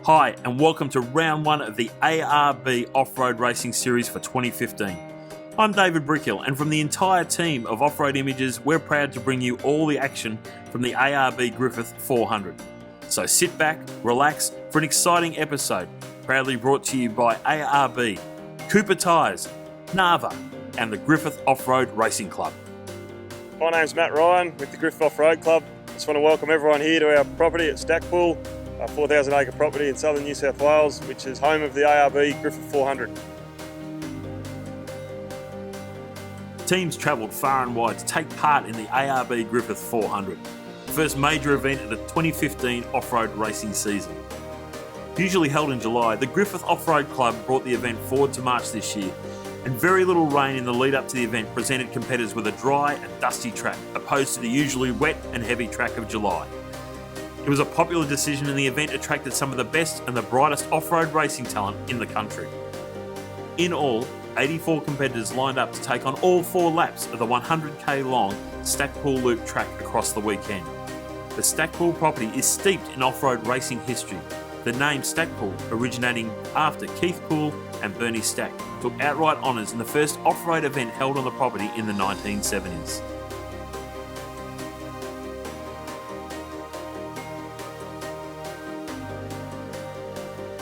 Hi, and welcome to round one of the ARB Off-Road Racing Series for 2015. I'm David Brickhill, and from the entire team of Off-Road Images, we're proud to bring you all the action from the ARB Griffith 400. So sit back, relax for an exciting episode, proudly brought to you by ARB, Cooper Tyres, Nava, and the Griffith Off-Road Racing Club. My name's Matt Ryan with the Griffith Off-Road Club. Just want to welcome everyone here to our property at Stackpool, a 4,000 acre property in southern New South Wales, which is home of the ARB Griffith 400. Teams travelled far and wide to take part in the ARB Griffith 400, the first major event of the 2015 off-road racing season. Usually held in July, the Griffith Off-Road Club brought the event forward to March this year, and very little rain in the lead up to the event presented competitors with a dry and dusty track, opposed to the usually wet and heavy track of July. It was a popular decision, and the event attracted some of the best and the brightest off-road racing talent in the country. In all, 84 competitors lined up to take on all 4 laps of the 100k long Stackpool Loop track across the weekend. The Stackpool property is steeped in off-road racing history. The name Stackpool, originating after Keith Poole and Bernie Stack, took outright honours in the first off-road event held on the property in the 1970s.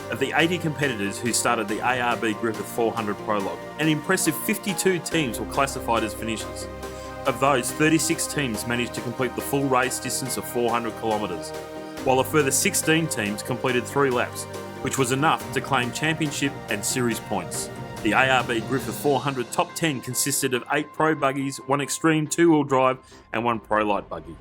Of the 80 competitors who started the ARB Griffith 400 Prologue, an impressive 52 teams were classified as finishers. Of those, 36 teams managed to complete the full race distance of 400 kilometres, while a further 16 teams completed 3 laps, which was enough to claim championship and series points. The ARB Griffith 400 top 10 consisted of 8 Pro Buggies, 1 Extreme 2-wheel drive and 1 Prilite buggy.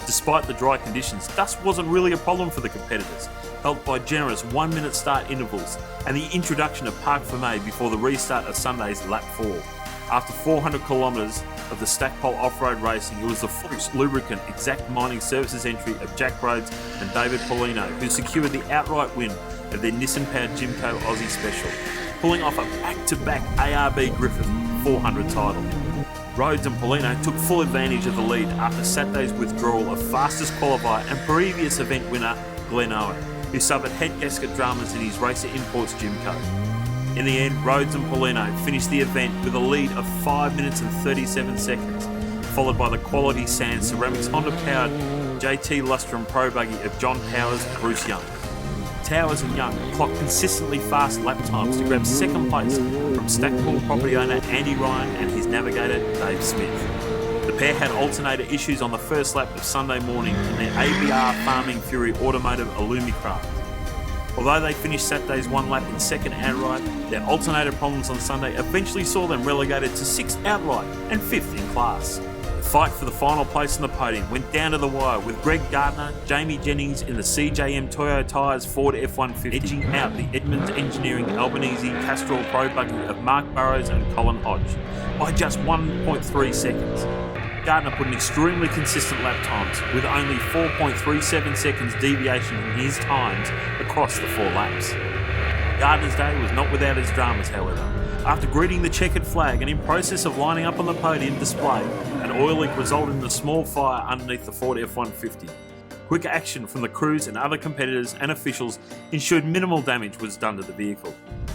Despite the dry conditions, dust wasn't really a problem for the competitors, helped by generous 1-minute start intervals and the introduction of Parc Fermé before the restart of Sunday's lap 4. After 400 kilometres of the Stackpole off-road racing, it was the Fuchs Lubricant Exact Mining Services entry of Jack Rhodes and David Paulino who secured the outright win of their Nissan-powered Jimco Aussie Special, pulling off a back-to-back ARB Griffith 400 title. Rhodes and Paulino took full advantage of the lead after Saturday's withdrawal of fastest qualifier and previous event winner Glenn Owen, who suffered head gasket dramas in his Racer Imports Jimco. In the end, Rhodes and Paulino finished the event with a lead of 5 minutes and 37 seconds, followed by the Quality Sand Ceramics Honda-powered JT Lustrum Pro Buggy of John Powers and Bruce Young. Towers and Young clocked consistently fast lap times to grab second place from Stackpool property owner Andy Ryan and his navigator Dave Smith. The pair had alternator issues on the first lap of Sunday morning in their ABR Farming Fury Automotive Illumicraft. Although they finished Saturday's 1 lap in second outright, their alternator problems on Sunday eventually saw them relegated to 6th outright and 5th in class. The fight for the final place on the podium went down to the wire, with Greg Gardner, Jamie Jennings in the CJM Toyo Tyres Ford F-150 edging out the Edmunds Engineering Albanese Castrol Pro Buggy of Mark Burrows and Colin Hodge by just 1.3 seconds. Gardner put in extremely consistent lap times, with only 4.37 seconds deviation in his times across the 4 laps. Gardner's day was not without its dramas, however. After greeting the checkered flag and in process of lining up on the podium display, an oil leak resulted in a small fire underneath the Ford F-150. Quick action from the crews and other competitors and officials ensured minimal damage was done to the vehicle.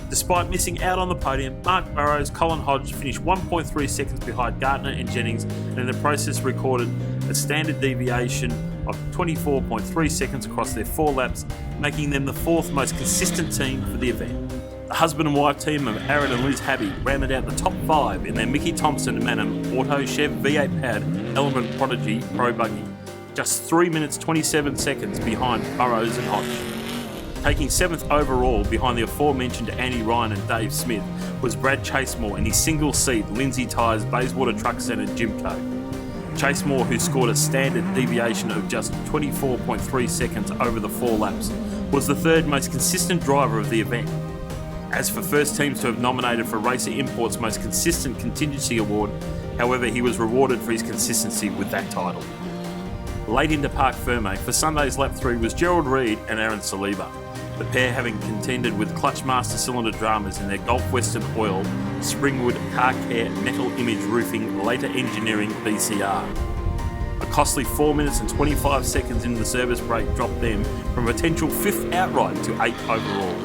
Despite missing out on the podium, Mark Burrows, Colin Hodge finished 1.3 seconds behind Gardner and Jennings, and in the process recorded a standard deviation of 24.3 seconds across their 4 laps, making them the 4th most consistent team for the event. The husband and wife team of Aaron and Liz Habby rounded out the top 5 in their Mickey Thompson Manham Auto Chev V8 powered Element Prodigy Pro Buggy, just 3 minutes 27 seconds behind Burrows and Hodge. Taking 7th overall behind the aforementioned Andy Ryan and Dave Smith was Brad Chasemore in his single-seat Lindsay Tyres Bayswater Truck Centre Jimco. Chasemore, who scored a standard deviation of just 24.3 seconds over the 4 laps, was the 3rd most consistent driver of the event. As for first teams to have nominated for Racer Imports' Most Consistent Contingency Award, however, he was rewarded for his consistency with that title. Late into Parc Fermé for Sunday's lap 3 was Gerald Reid and Aaron Saliba. the pair having contended with Clutch Master cylinder dramas in their Gulf Western Oil, Springwood, Car Care, Metal Image Roofing, Later Engineering BCR. A costly 4 minutes and 25 seconds into the service break dropped them from a potential 5th outright to 8th overall.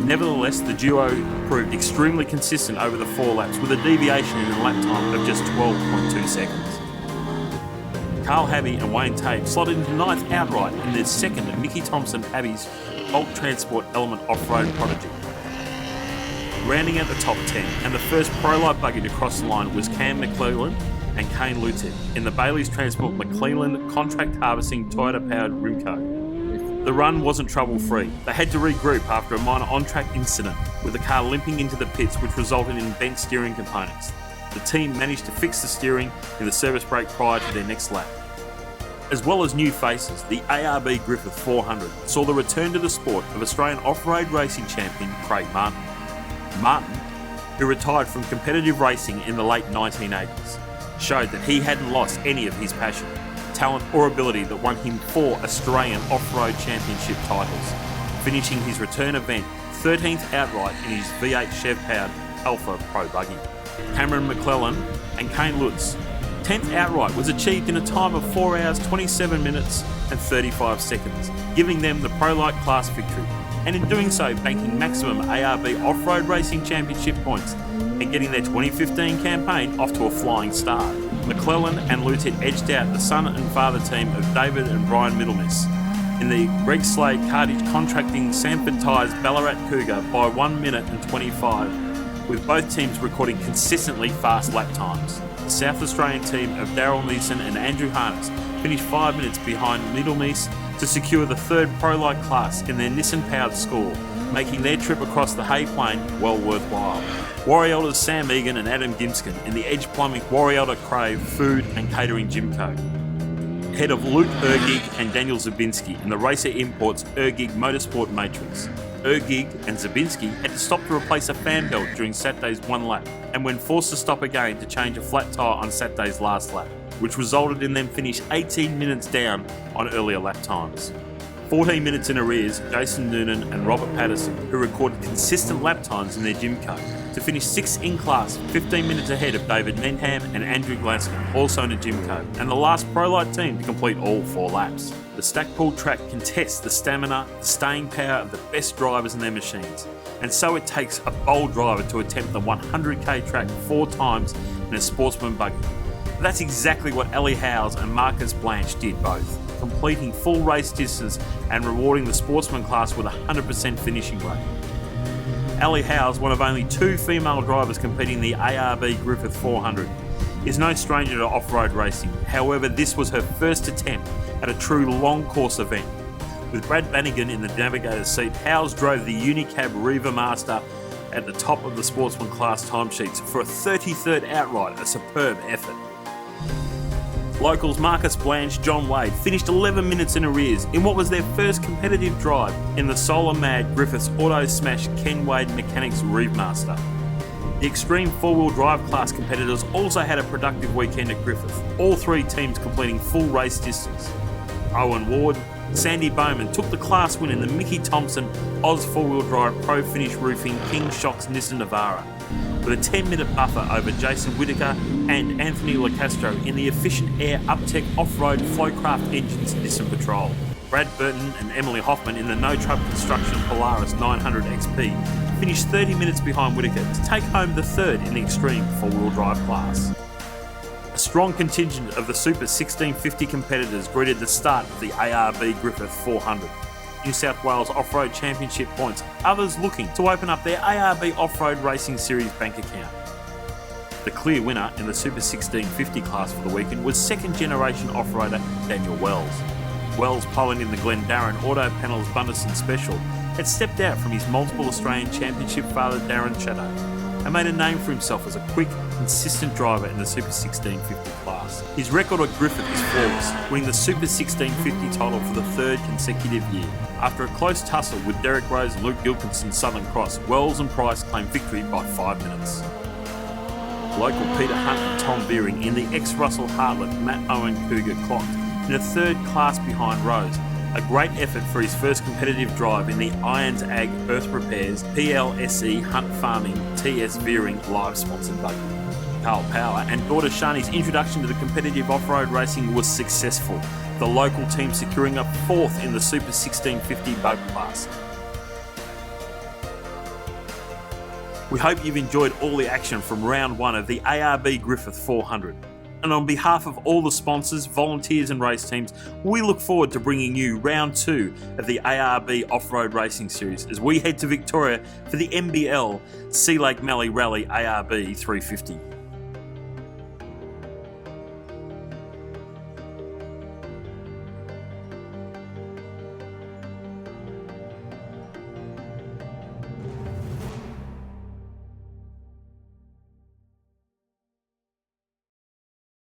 Nevertheless, the duo proved extremely consistent over the 4 laps with a deviation in the lap time of just 12.2 seconds. Carl Habby and Wayne Tate slotted into 9th outright in their second Mickey Thompson Habby's bulk transport element off-road prodigy. Rounding out the top 10 and the first Prilite buggy to cross the line was Cam McClellan and Kane Lutet in the Bailey's Transport McClellan contract harvesting Toyota-powered Rimco. The run wasn't trouble-free. They had to regroup after a minor on-track incident with the car limping into the pits, which resulted in bent steering components. The team managed to fix the steering in the service break prior to their next lap. As well as new faces, the ARB Griffith 400 saw the return to the sport of Australian off-road racing champion Craig Martin. Martin, who retired from competitive racing in the late 1980s, showed that he hadn't lost any of his passion, talent or ability that won him 4 Australian off-road championship titles, finishing his return event 13th outright in his V8 Chev-powered Alpha Pro buggy. Cameron McClellan and Kane Lutz 10th outright was achieved in a time of 4 hours 27 minutes and 35 seconds, giving them the Prilite class victory, and in doing so banking maximum ARB off-road racing championship points and getting their 2015 campaign off to a flying start. McClellan and Lutet edged out the son and father team of David and Brian Middlemiss in the Greg Slade Cartage Contracting Sanford Tyres Ballarat Cougar by 1 minute and 25, with both teams recording consistently fast lap times. The South Australian team of Darryl Neeson and Andrew Harness finished 5 minutes behind Middlemiss to secure the 3rd Prilite class in their Nissan-powered score, making their trip across the Hay Plain well worthwhile. Warrielda's Sam Egan and Adam Gimskin in the Edge Plumbing Warrielda Crave Food and Catering Gymco. Head of Luke Ergig and Daniel Zabinski in the Racer Imports Ergig Motorsport Matrix. Ergig and Zabinski had to stop to replace a fan belt during Saturday's 1 lap, and when forced to stop again to change a flat tyre on Saturday's last lap, which resulted in them finish 18 minutes down on earlier lap times. 14 minutes in arrears, Jason Noonan and Robert Patterson, who recorded consistent lap times in their Gymco, to finish 6th in class, 15 minutes ahead of David Menham and Andrew Glasgow, also in a Gymco, and the last Prilite team to complete all 4 laps. The Stackpool track contests the stamina, the staying power of the best drivers in their machines, and so it takes a bold driver to attempt the 100k track 4 times in a Sportsman buggy. But that's exactly what Ellie Howes and Marcus Blanche did both, completing full race distance and rewarding the Sportsman class with a 100% finishing rate. Ellie Howes, one of only 2 female drivers competing in the ARB Griffith 400, is no stranger to off-road racing. However, this was her first attempt at a true long course event. With Brad Bannigan in the navigator's seat, Howes drove the Unicab Riva Master at the top of the Sportsman class timesheets for a 33rd outright, a superb effort. Locals Marcus Blanche, John Wade finished 11 minutes in arrears in what was their first competitive drive in the Solar Mad Griffiths Auto Smash Ken Wade Mechanics Reeve Master. The Extreme 4-wheel drive class competitors also had a productive weekend at Griffith, all 3 teams completing full race distance. Owen Ward, Sandy Bowman took the class win in the Mickey Thompson Oz 4-wheel drive Pro Finish Roofing King Shocks Nissan Navara, with a 10-minute buffer over Jason Whitaker and Anthony LaCastro in the Efficient Air Uptech Off-Road Flowcraft Engines Nissan Patrol. Brad Burton and Emily Hoffman in the No Trub Construction Polaris 900 XP finished 30 minutes behind Whitaker to take home the 3rd in the Extreme 4-wheel drive class. A strong contingent of the Super 1650 competitors greeted the start of the ARB Griffith 400. New South Wales Off-Road Championship points, others looking to open up their ARB Off-Road Racing Series bank account. The clear winner in the Super 1650 class for the weekend was 2nd generation off-roader Daniel Wells. Wells, poling in the Glendarren Auto Panels Bunderson Special, had stepped out from his multiple Australian Championship father Darren Shadow and made a name for himself as a quick, consistent driver in the Super 1650 class. His record at Griffith is flawless, winning the Super 1650 title for the 3rd consecutive year. After a close tussle with Derek Rose and Luke Gilkinson's Southern Cross, Wells and Price claimed victory by 5 minutes. Local Peter Hunt and Tom Beering in the ex-Russell Hartlett Matt Owen Cougar clocked in a 3rd class behind Rose, a great effort for his first competitive drive in the Irons Ag Earth Repairs PLSE Hunt Farming TS Veering live sponsored buggy. Carl Power and daughter Shani's introduction to the competitive off-road racing was successful, the local team securing a 4th in the Super 1650 bug class. We hope you've enjoyed all the action from round 1 of the ARB Griffith 400. And on behalf of all the sponsors, volunteers and race teams, we look forward to bringing you round 2 of the ARB Off-Road Racing Series as we head to Victoria for the MBL Sea Lake Mallee Rally ARB 350.